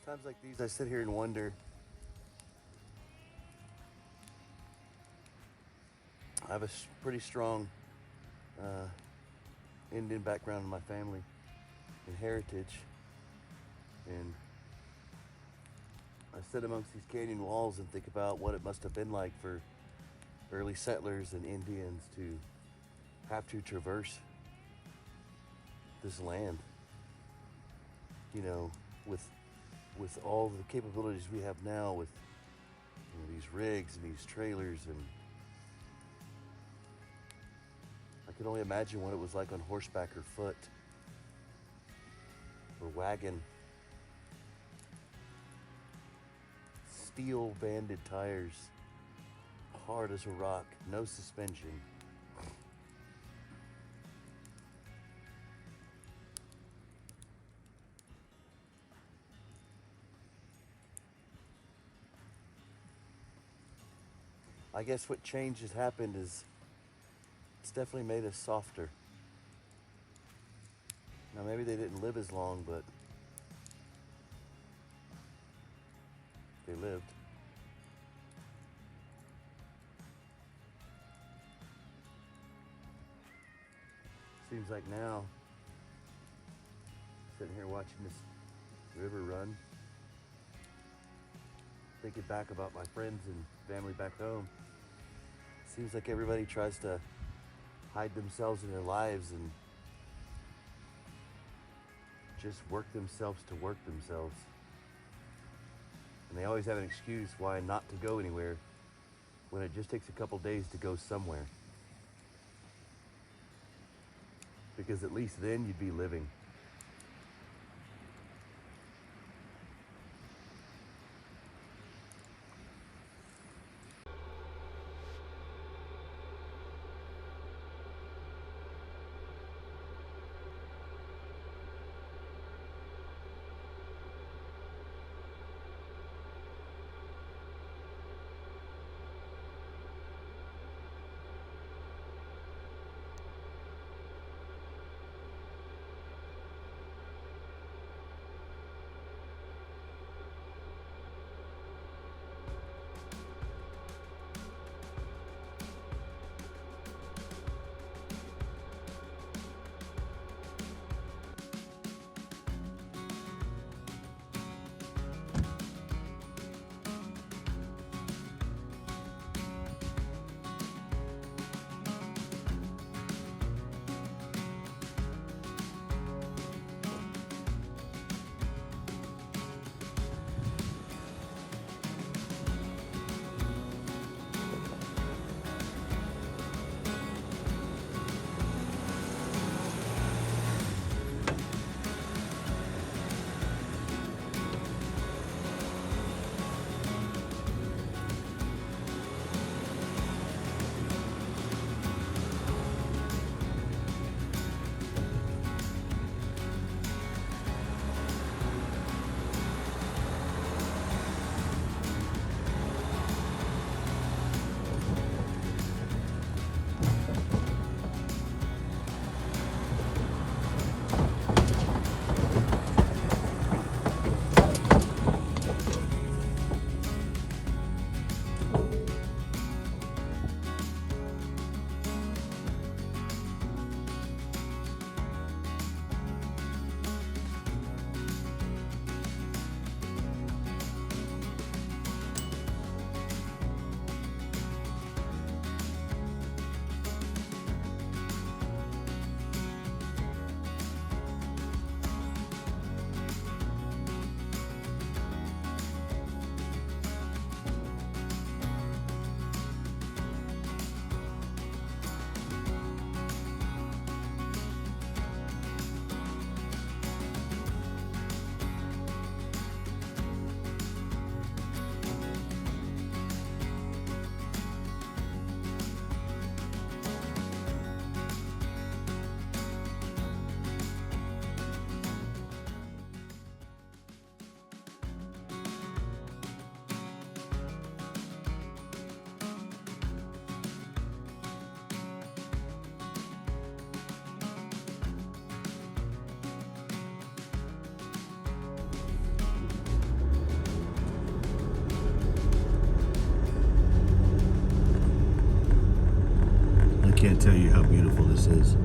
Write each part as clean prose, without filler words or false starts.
Times like these, I sit here and wonder. I have a pretty strong Indian background in my family and heritage, and I sit amongst these canyon walls and think about what it must have been like for early settlers and Indians to have to traverse this land, you know, with all the capabilities we have now, with these rigs and these trailers, and I can only imagine what it was like on horseback or foot or wagon. Steel banded tires, hard as a rock, no suspension. I guess what change has happened is it's definitely made us softer. Now maybe they didn't live as long, but they lived. Seems like now, sitting here watching this river run, thinking back about my friends and family back home, seems like everybody tries to hide themselves in their lives and just work themselves to work themselves. And they always have an excuse why not to go anywhere when it just takes a couple days to go somewhere. Because at least then you'd be living. can't tell you how beautiful this is.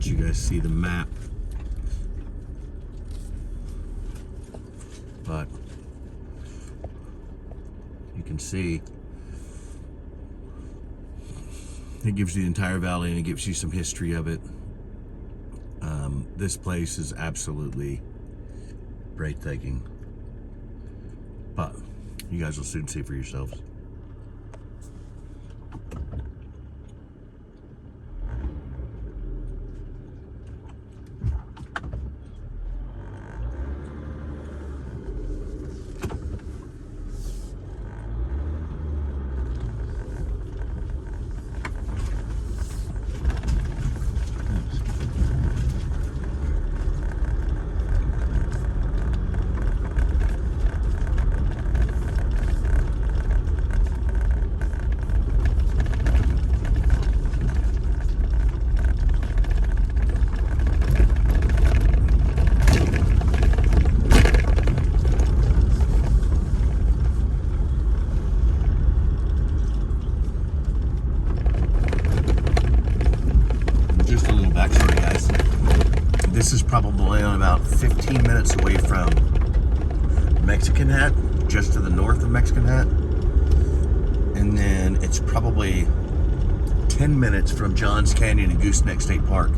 You guys see the map, but you can see it gives you the entire valley and it gives you some history of it. This place is absolutely breathtaking, but you guys will soon see for yourselves. This is probably on about 15 minutes away from Mexican Hat, just to the north of Mexican Hat. And then it's probably 10 minutes from Johns Canyon and Gooseneck State Park,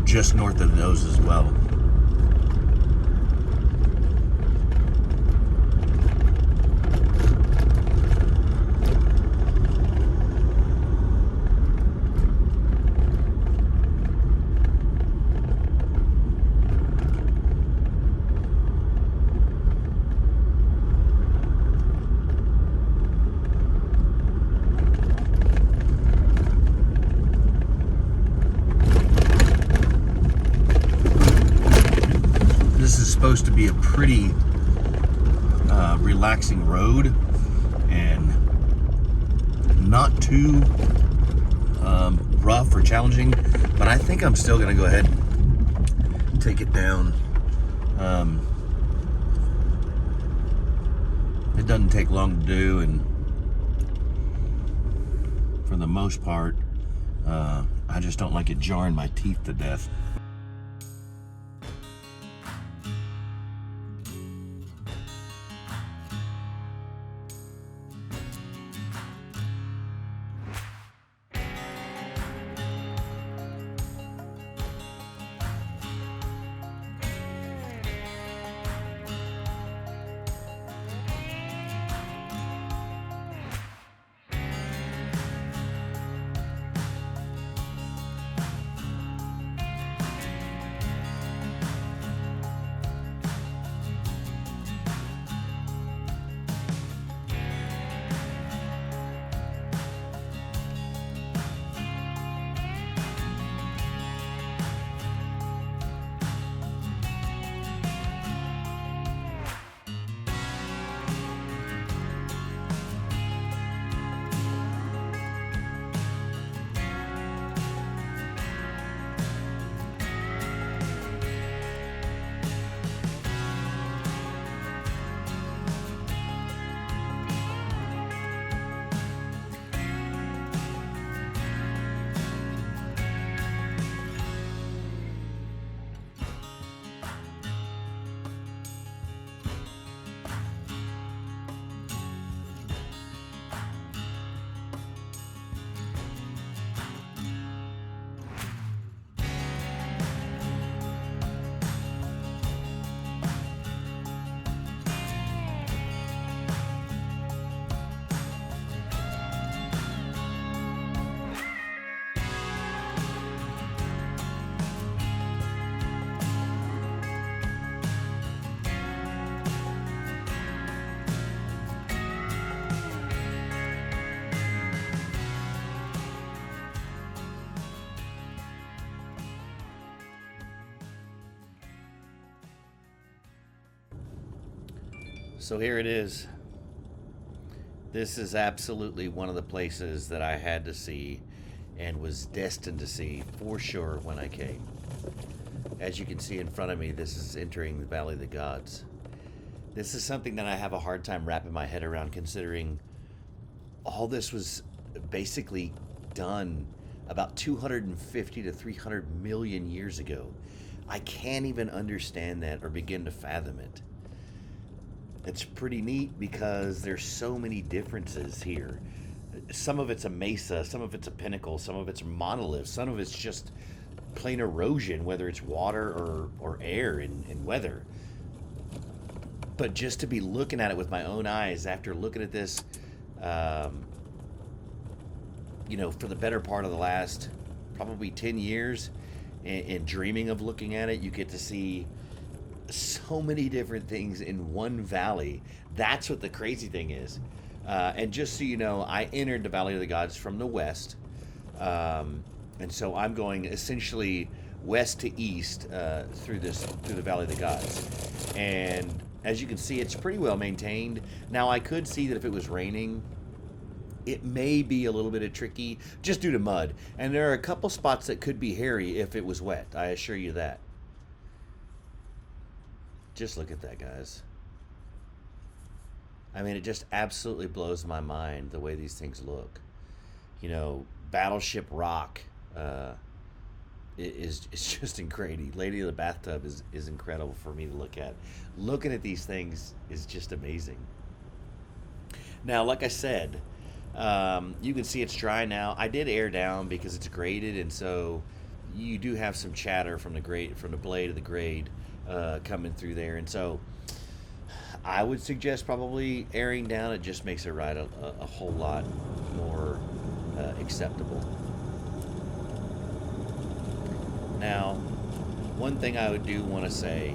just north of those as well. Supposed to be a pretty relaxing road and not too rough or challenging, but I think I'm still gonna go ahead and take it down. It doesn't take long to do, and for the most part I just don't like it jarring my teeth to death. So here it is. This is absolutely one of the places that I had to see and was destined to see for sure when I came. As you can see in front of me, this is entering the Valley of the Gods. This is something that I have a hard time wrapping my head around, considering all this was basically done about 250 to 300 million years ago. I can't even understand that or begin to fathom it. It's pretty neat because there's so many differences here. Some of it's a mesa, some of it's a pinnacle, some of it's monolith, some of it's just plain erosion, whether it's water or air and weather. But just to be looking at it with my own eyes after looking at this, for the better part of the last probably 10 years and dreaming of looking at it, you get to see so many different things in one valley. That's what the crazy thing is. And just so you know, I entered the Valley of the Gods from the west. And so I'm going essentially west to east through the Valley of the Gods. And as you can see, it's pretty well maintained. Now, I could see that if it was raining, it may be a little bit of tricky just due to mud. And there are a couple spots that could be hairy if it was wet. I assure you that. Just look at that, guys. I mean, it just absolutely blows my mind the way these things look. Battleship Rock is just incredible. Lady of the Bathtub is incredible for me to look at. Looking at these things is just amazing. Now, like I said, you can see it's dry now. I did air down because it's graded, and so you do have some chatter from the blade of the grade coming through there, and so I would suggest probably airing down. It just makes it ride a whole lot more acceptable. Now, one thing I do want to say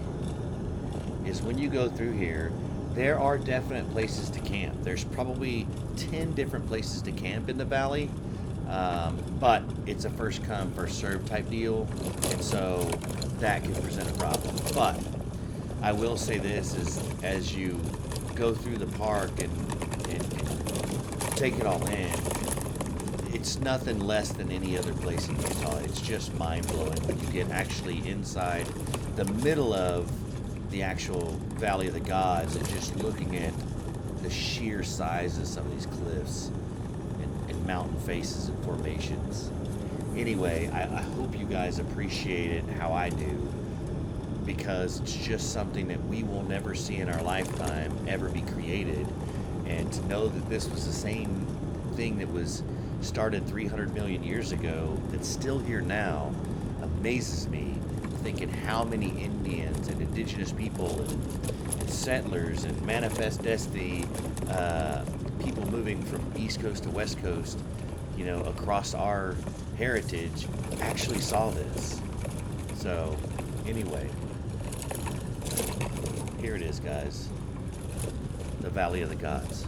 is when you go through here, there are definite places to camp. There's probably 10 different places to camp in the valley, but it's a first come, first served type deal, and so that could present a problem. But I will say this is as you go through the park and take it all in, it's nothing less than any other place in Utah. It's just mind-blowing when you get actually inside the middle of the actual Valley of the Gods and just looking at the sheer size of some of these cliffs and mountain faces and formations. Anyway, I hope you guys appreciate it how I do, because it's just something that we will never see in our lifetime ever be created. And to know that this was the same thing that was started 300 million years ago that's still here now amazes me, thinking how many Indians and indigenous people and settlers and manifest destiny people moving from East Coast to West Coast, across our heritage actually saw this. So anyway, here it is, guys. The Valley of the Gods.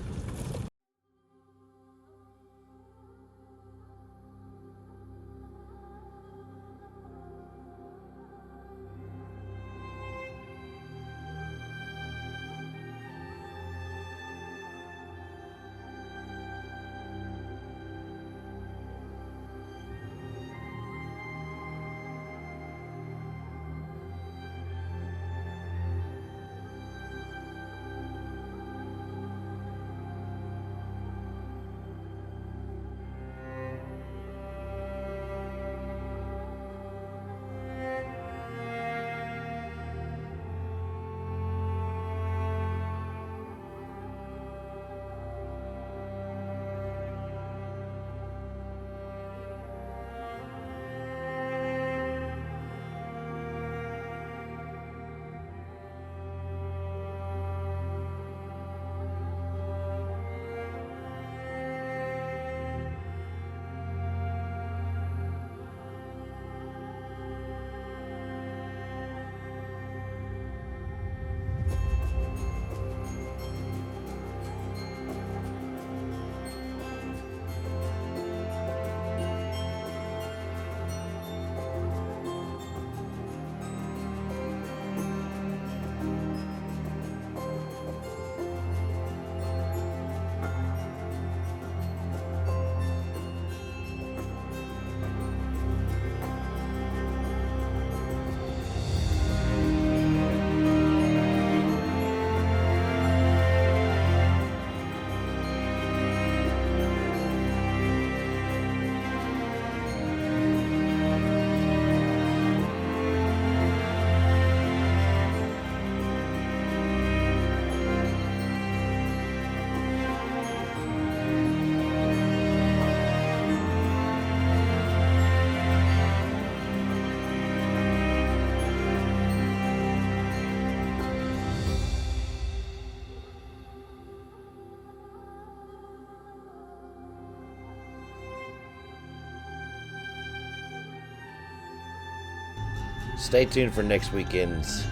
Stay tuned for next weekend's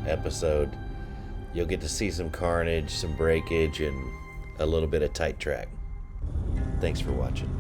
episode. You'll get to see some carnage, some breakage, and a little bit of tight track. Thanks for watching.